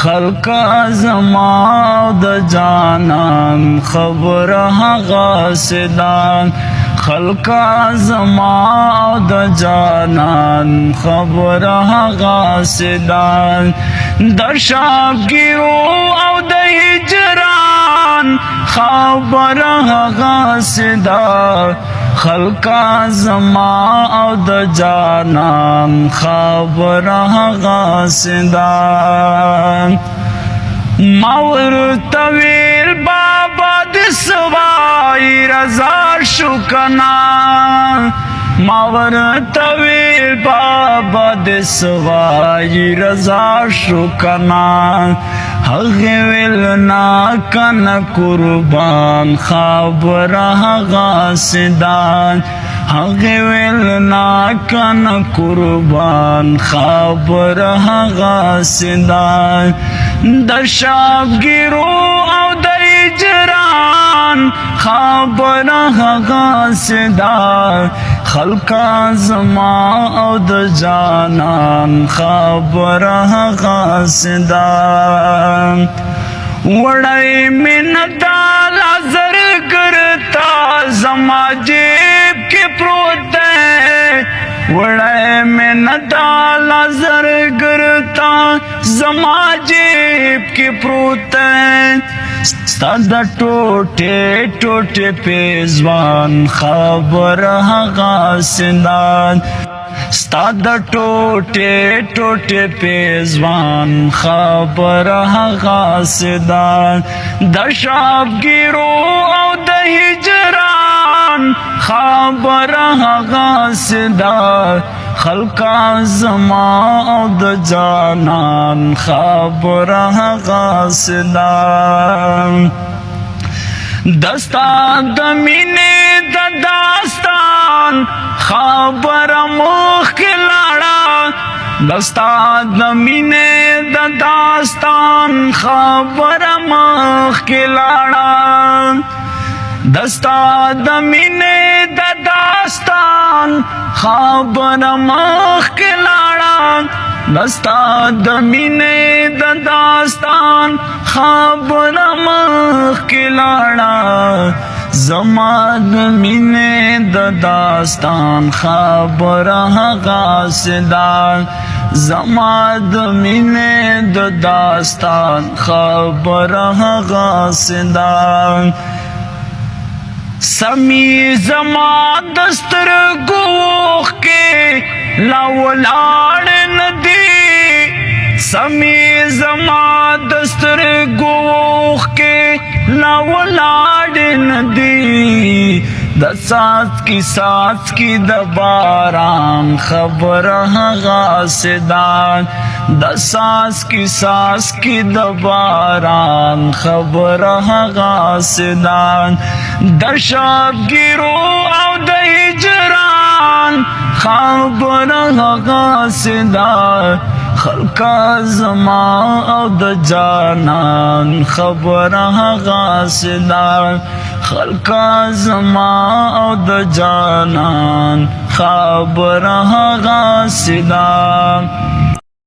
خلقا زما د جانان خبر هغه سدان خلقا زما د جانان خبر هغه سدان د شاګیرو او د هجران خبر هغه سدان خلقا زما او د جانان خبر هغه سدان ما ورته ویل بابا د سوای رضا شو کنا ما ورته ویل بابا د سوای رضا شو کنا هغه ویل نا کنا قربان خبر هغه سدان هغه ویل نا کنا قربان خبر هغه سدان د شاګیرو او د هجران خبر هغه سدان خلقا زما او د جانان خبر هغه سدان وړای من دال زر کرتا زما جیب کې پروت ہے وړای من دال زر کرتا زما جیب کې پروت ہے ستاد ټوټه ټوټه پیزوان خبر هغه سدان ستاد ټوټه ټوټه پیزوان خبر هغه سدان د شاګیرو او د هجران خبر هغه سدان خلقا زما او د جانان خبر هغه سدان دستا د مینې د داستان خبر مخ لاړه دستا د مینې د داستان خبر مخ لاړه دستا د مینې د داستان خبر مخ لاړه دستا د مینې د داستان خبر مخ لاړه زما د مینې د داستان خبر هغه سدان زما د مینې د داستان خبر هغه سدان سمی زما دستر گوخ کے لاولاڑ ندی سمی زما دستر گوخ کے لاولاڑ ندی د ساس کی د باران خبر هغه سدان د ساس کی د باران خبر هغه سدان د شاګیرو او د هجران خبر هغه سدان خلقا زما او د جانان خبر هغه سدان خلقا زما او د جانان خبر هغه سدان